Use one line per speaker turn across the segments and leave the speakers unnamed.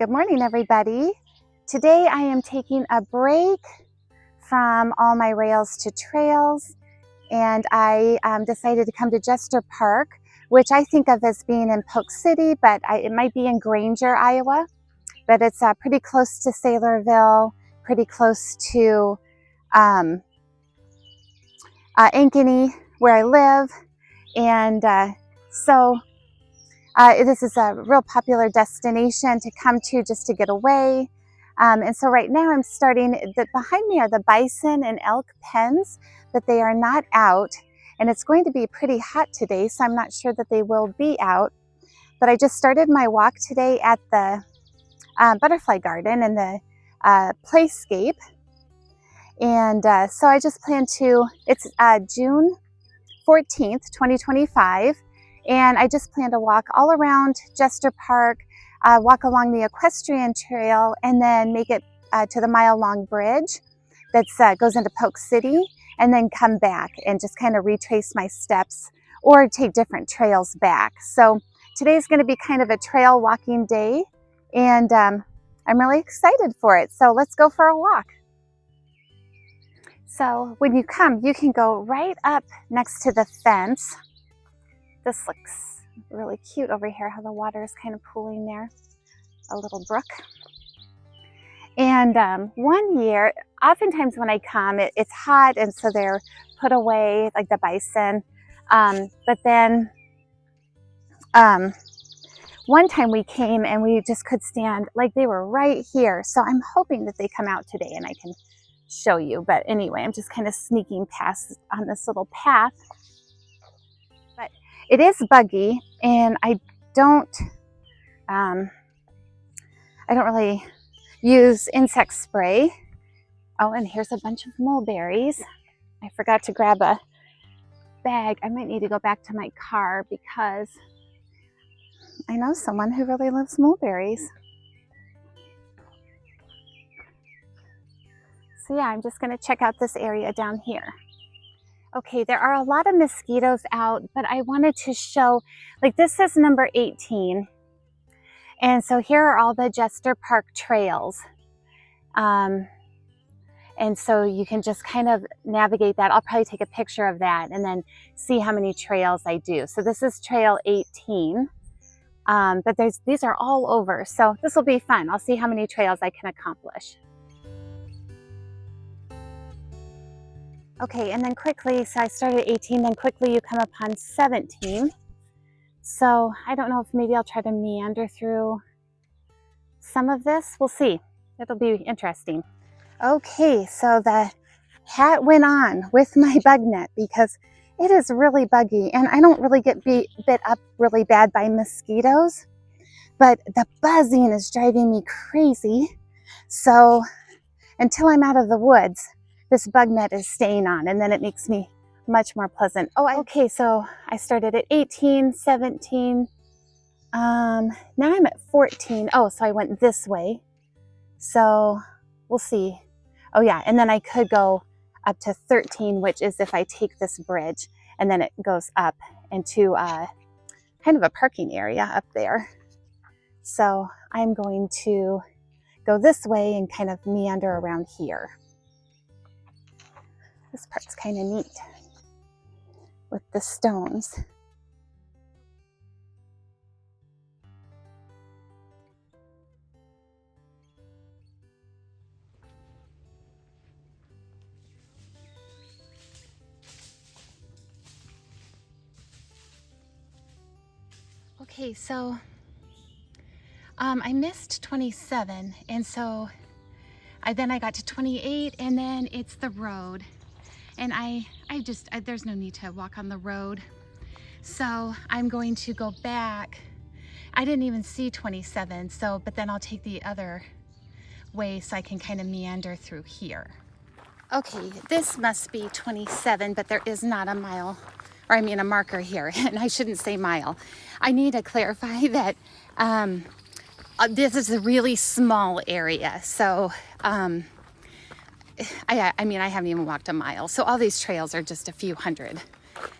Good morning, everybody. Today I am taking a break from all my rails to trails, and I decided to come to Jester Park, which I think of as being in Polk City, but it might be in Granger, Iowa. But it's pretty close to Saylorville, pretty close to Ankeny, where I live, and this is a real popular destination to come to just to get away. And so right now I'm starting, behind me are the bison and elk pens, but they are not out. And it's going to be pretty hot today, so I'm not sure that they will be out. But I just started my walk today at the butterfly garden and the playscape. And so I just plan to, it's June 14th, 2025. And I just plan to walk all around Jester Park, walk along the equestrian trail, and then make it to the mile-long bridge that goes into Polk City, and then come back and just kind of retrace my steps or take different trails back. So today's going to be kind of a trail walking day, and I'm really excited for it. So let's go for a walk. So when you come, you can go right up next to the fence. This looks really cute over here, how the water is kind of pooling there, a little brook. And one year, oftentimes when I come, it's hot, and so they're put away, like the bison. But then one time we came and we just could stand, like they were right here. So I'm hoping that they come out today and I can show you. But anyway, I'm just kind of sneaking past on this little path. It is buggy, and I don't really use insect spray. Oh, and here's a bunch of mulberries. I forgot to grab a bag. I might need to go back to my car because I know someone who really loves mulberries. So yeah, I'm just going to check out this area down here. Okay, there are a lot of mosquitoes out, but I wanted to show, like this is number 18. And so here are all the Jester Park trails. And so you can just kind of navigate that. I'll probably take a picture of that and then see how many trails I do. So this is trail 18, but these are all over. So this will be fun. I'll see how many trails I can accomplish. Okay, and then quickly, so I started 18, then quickly you come upon 17. So I don't know if maybe I'll try to meander through some of this. We'll see. It'll be interesting. Okay, so the hat went on with my bug net because it is really buggy, and I don't really get bit up really bad by mosquitoes, but the buzzing is driving me crazy. So until I'm out of the woods, this bug net is staying on, and then it makes me much more pleasant. Okay, so I started at 18, 17. Now I'm at 14. Oh, so I went this way. So we'll see. Oh yeah, and then I could go up to 13, which is if I take this bridge, and then it goes up into kind of a parking area up there. So I'm going to go this way and kind of meander around here. This part's kind of neat with the stones. Okay, so I missed 27, and so then I got to 28, and then it's the road. And there's no need to walk on the road. So I'm going to go back. I didn't even see 27, but then I'll take the other way so I can kind of meander through here. Okay, this must be 27, but there is not a mile, or I mean a marker here, and I shouldn't say mile. I need to clarify that this is a really small area. So I mean, I haven't even walked a mile. So all these trails are just a few hundred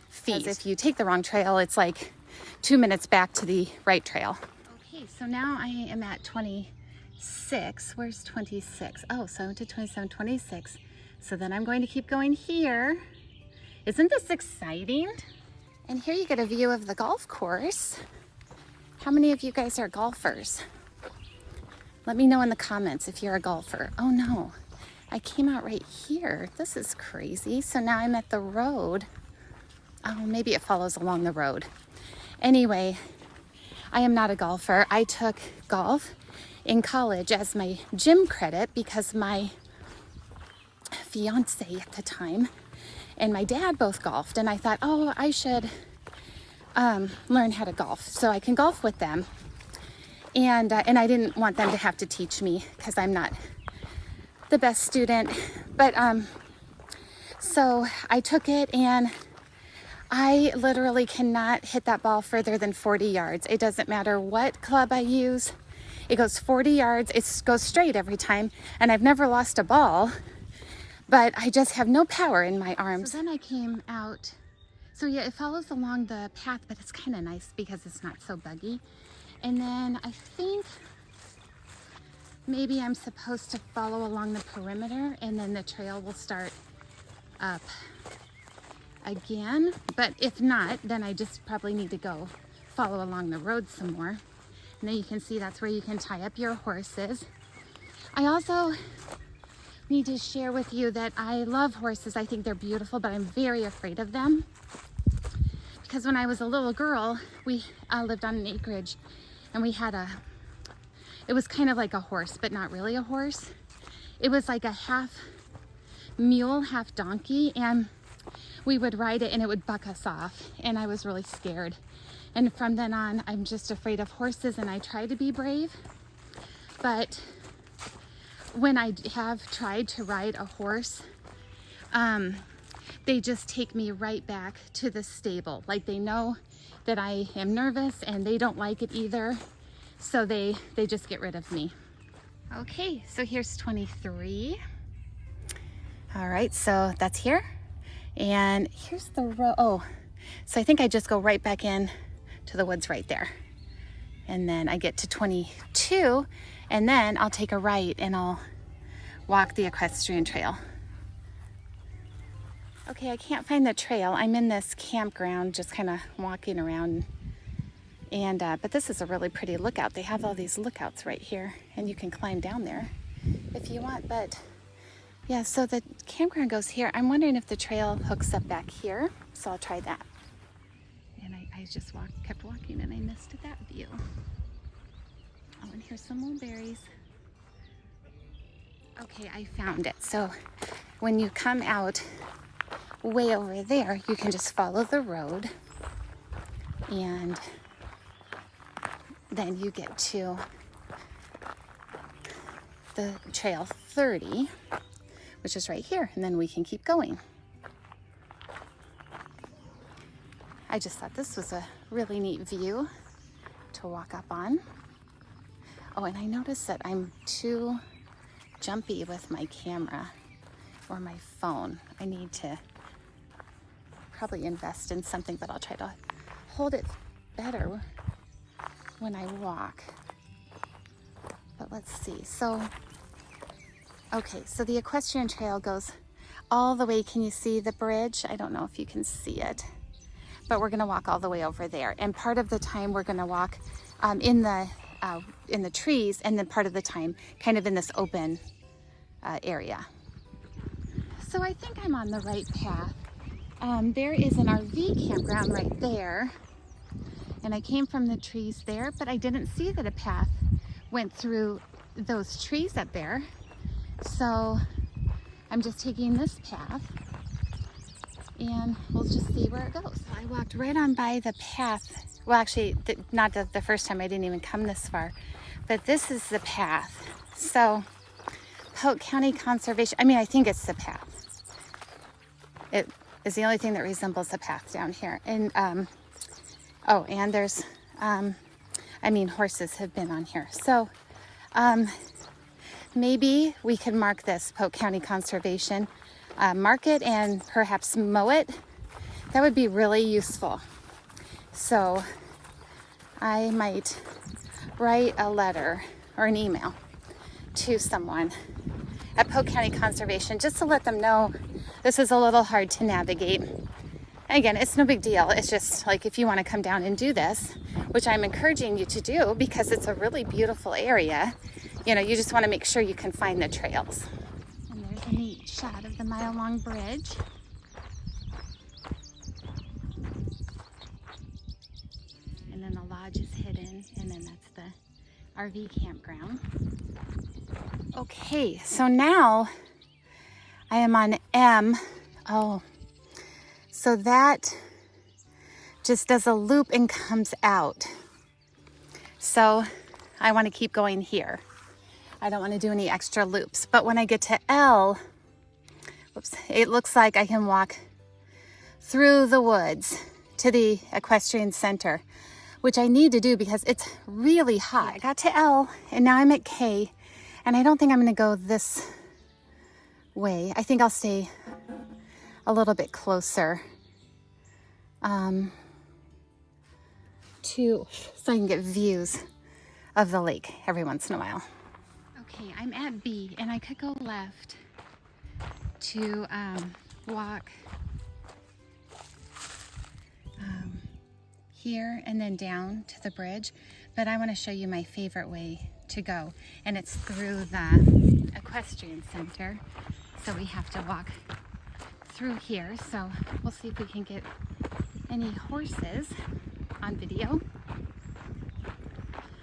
feet. If you take the wrong trail, it's like 2 minutes back to the right trail. Okay, so now I am at 20 26. Where's 26? Oh, so I went to 27, 26. So then I'm going to keep going here. Isn't this exciting? And here you get a view of the golf course. How many of you guys are golfers? Let me know in the comments if you're a golfer. Oh no, I came out right here. This is crazy. So now I'm at the road. Oh, maybe it follows along the road. Anyway, I am not a golfer. I took golf in college as my gym credit because my fiance at the time and my dad both golfed, and I thought, oh, I should learn how to golf so I can golf with them. And I didn't want them to have to teach me because I'm not the best student. But so I took it, and I literally cannot hit that ball further than 40 yards. It doesn't matter what club I use. It goes 40 yards. It goes straight every time. And I've never lost a ball, but I just have no power in my arms. So then I came out. So yeah, it follows along the path, but it's kind of nice because it's not so buggy. And then I think maybe I'm supposed to follow along the perimeter, and then the trail will start up again. But if not, then I just probably need to go follow along the road some more. And then you can see that's where you can tie up your horses. I also need to share with you that I love horses. I think they're beautiful, but I'm very afraid of them. Because when I was a little girl, we lived on an acreage, and we had it was kind of like a horse, but not really a horse. It was like a half mule, half donkey, and we would ride it and it would buck us off, and I was really scared. And from then on, I'm just afraid of horses, and I try to be brave. But when I have tried to ride a horse, they just take me right back to the stable. Like, they know that I am nervous, and they don't like it either. So they just get rid of me. Okay, so here's 23. All right, so that's here. And here's the road. Oh, so I think I just go right back in to the woods right there. And then I get to 22, and then I'll take a right and I'll walk the equestrian trail. Okay, I can't find the trail. I'm in this campground, just kind of walking around. And but this is a really pretty lookout. They have all these lookouts right here, and you can climb down there if you want. But yeah, so the campground goes here. I'm wondering if the trail hooks up back here, so I'll try that. And I just kept walking, and I missed that view. Oh, and here's some more berries. Okay, I found it. So when you come out way over there, you can just follow the road, and then you get to the trail 30, which is right here, and then we can keep going. I just thought this was a really neat view to walk up on. Oh, and I noticed that I'm too jumpy with my camera or my phone. I need to probably invest in something, but I'll try to hold it better when I walk. But let's see. So, okay, so the equestrian trail goes all the way. Can you see the bridge? I don't know if you can see it, but we're gonna walk all the way over there. And part of the time we're gonna walk in the trees, and then part of the time kind of in this open area. So I think I'm on the right path. There is an RV campground right there, and I came from the trees there, but I didn't see that a path went through those trees up there. So I'm just taking this path, and we'll just see where it goes. So I walked right on by the path. Well, actually, not the first time. I didn't even come this far, but this is the path. So Polk County Conservation, I think it's the path. It is the only thing that resembles the path down here. And oh, and there's horses have been on here. So maybe we could mark this Polk County Conservation, mark it and perhaps mow it. That would be really useful. So I might write a letter or an email to someone at Polk County Conservation just to let them know this is a little hard to navigate. Again, it's no big deal. It's just like if you want to come down and do this, which I'm encouraging you to do because it's a really beautiful area, you know, you just want to make sure you can find the trails. And there's a neat shot of the mile-long bridge. And then the lodge is hidden, and then that's the RV campground. Okay, so now I am on M. Oh, so that just does a loop and comes out. So I want to keep going here. I don't want to do any extra loops. But when I get to L, whoops, it looks like I can walk through the woods to the equestrian center, which I need to do because it's really hot. I got to L and now I'm at K, and I don't think I'm going to go this way. I think I'll stay a little bit closer so I can get views of the lake every once in a while. Okay, I'm at B, and I could go left to walk here and then down to the bridge, but I want to show you my favorite way to go, and it's through the equestrian center. So we have to walk through here. So we'll see if we can get any horses on video.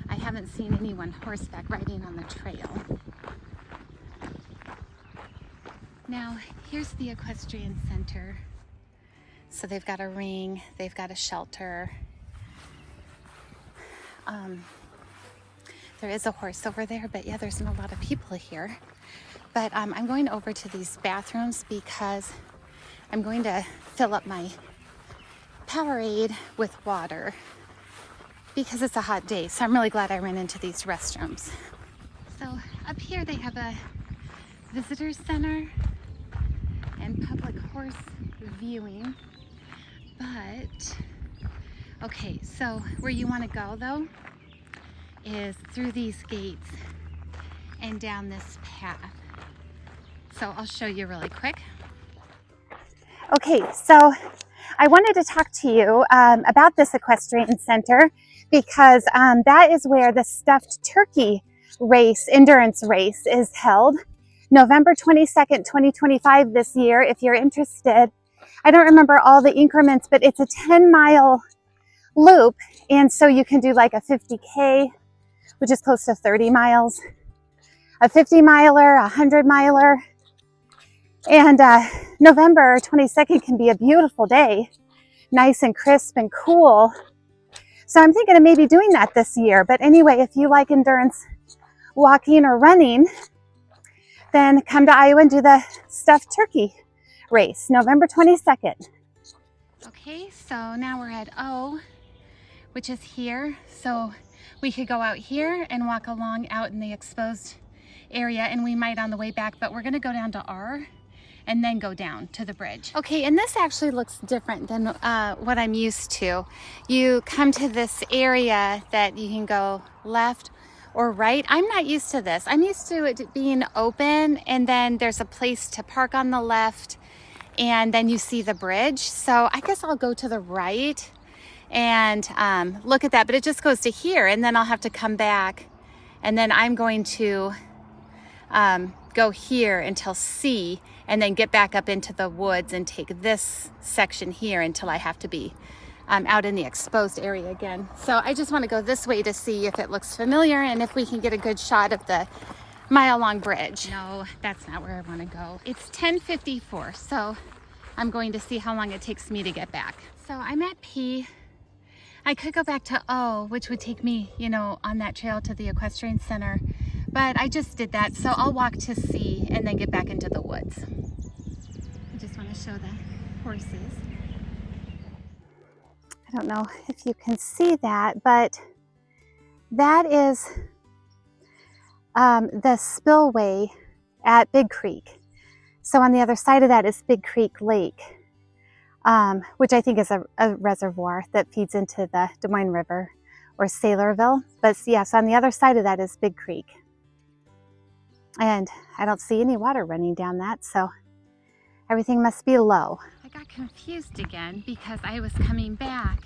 I haven't seen anyone horseback riding on the trail. Now, here's the equestrian center. So they've got a ring, they've got a shelter. There is a horse over there, but yeah, there's not a lot of people here. But I'm going over to these bathrooms because I'm going to fill up my Powerade with water because it's a hot day. So I'm really glad I ran into these restrooms. So up here they have a visitor center and public horse viewing. But, okay, so where you want to go though is through these gates and down this path. So I'll show you really quick. Okay, so I wanted to talk to you about this equestrian center because that is where the stuffed turkey race, endurance race, is held. November 22nd, 2025 this year, if you're interested. I don't remember all the increments, but it's a 10-mile loop, and so you can do like a 50K, which is close to 30 miles, a 50-miler, a 100-miler, and November 22nd can be a beautiful day, nice and crisp and cool. So I'm thinking of maybe doing that this year. But anyway, if you like endurance walking or running, then come to Iowa and do the stuffed turkey race, November 22nd. Okay, so now we're at O, which is here. So we could go out here and walk along out in the exposed area, and we might on the way back, but we're gonna go down to R and then go down to the bridge. Okay, and this actually looks different than what I'm used to. You come to this area that you can go left or right. I'm not used to this. I'm used to it being open, and then there's a place to park on the left, and then you see the bridge. So I guess I'll go to the right and look at that, but it just goes to here, and then I'll have to come back, and then I'm going to go here until C, and then get back up into the woods and take this section here until I have to be out in the exposed area again. So I just want to go this way to see if it looks familiar and if we can get a good shot of the mile-long bridge. No, that's not where I want to go. It's 10:54, so I'm going to see how long it takes me to get back. So I'm at P. I could go back to O, which would take me, you know, on that trail to the equestrian center, but I just did that, so I'll walk to C and then get back into the woods. I just want to show the horses. I don't know if you can see that, but that is the spillway at Big Creek. So on the other side of that is Big Creek Lake, which I think is a reservoir that feeds into the Des Moines River or Saylorville. But yes, on the other side of that is Big Creek. And I don't see any water running down that, so everything must be low. I got confused again because I was coming back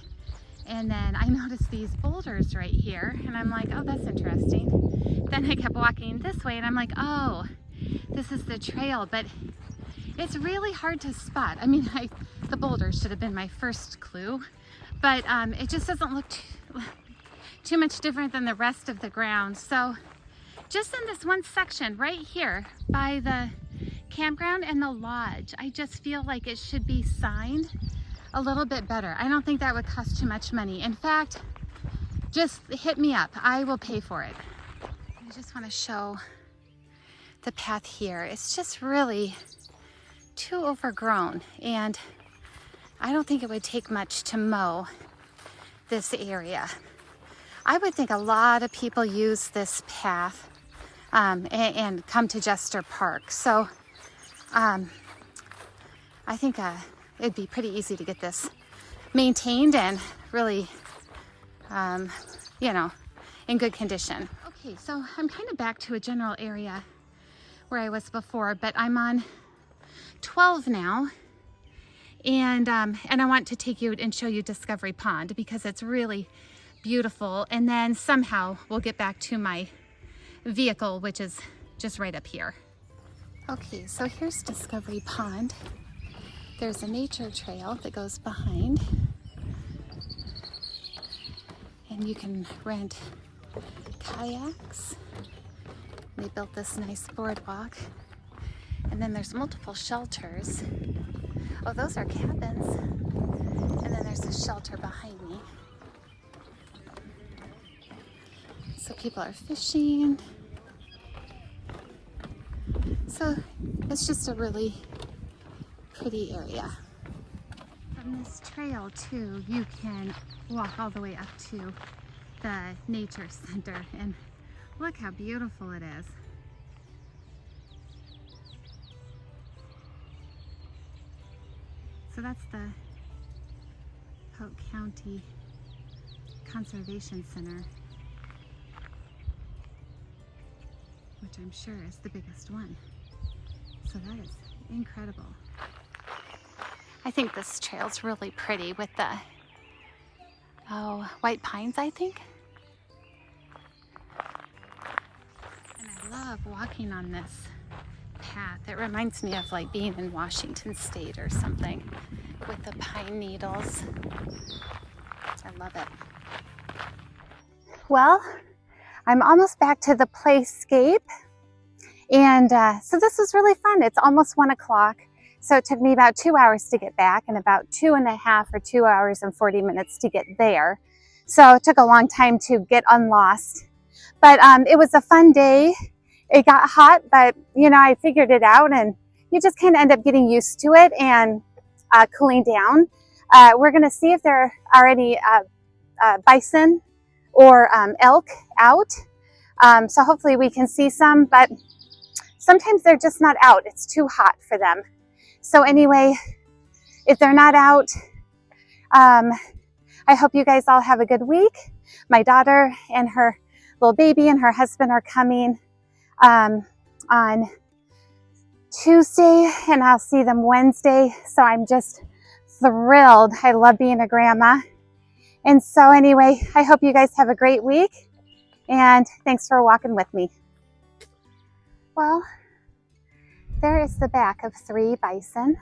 and then I noticed these boulders right here and I'm like, oh, that's interesting. Then I kept walking this way and I'm like, oh, this is the trail, but it's really hard to spot. I mean, the boulders should have been my first clue, but it just doesn't look too much different than the rest of the ground. So just in this one section right here by the campground and the lodge, I just feel like it should be signed a little bit better. I don't think that would cost too much money. In fact, just hit me up. I will pay for it. I just want to show the path here. It's just really too overgrown, and I don't think it would take much to mow this area. I would think a lot of people use this path and come to Jester Park. So I think it'd be pretty easy to get this maintained and really, you know, in good condition. Okay, so I'm kind of back to a general area where I was before, but I'm on 12 now, and I want to take you and show you Discovery Pond because it's really beautiful, and then somehow we'll get back to my vehicle, which is just right up here. Okay, so here's Discovery Pond. There's a nature trail that goes behind, and you can rent kayaks. They built this nice boardwalk, and then there's multiple shelters. Oh, those are cabins, and then there's a shelter behind me. So people are fishing. So it's just a really pretty area. From this trail too, you can walk all the way up to the nature center, and look how beautiful it is. So that's the Polk County Conservation Center, which I'm sure is the biggest one. So that is incredible. I think this trail's really pretty with the, white pines, I think. And I love walking on this path. It reminds me of like being in Washington State or something with the pine needles. I love it. Well, I'm almost back to the playscape, and so this was really fun. It's almost 1 o'clock, so it took me about 2 hours to get back and about 2.5 or 2 hours and 40 minutes to get there. So it took a long time to get unlost, but it was a fun day. It got hot, but you know, I figured it out, and you just kind of end up getting used to it and cooling down. We're gonna see if there are any bison or elk out. So hopefully we can see some, but sometimes they're just not out. It's too hot for them. So anyway, if they're not out, I hope you guys all have a good week. My daughter and her little baby and her husband are coming on Tuesday, and I'll see them Wednesday. So I'm just thrilled. I love being a grandma. And so anyway, I hope you guys have a great week, and thanks for walking with me. Well, there is the back of 3 bison.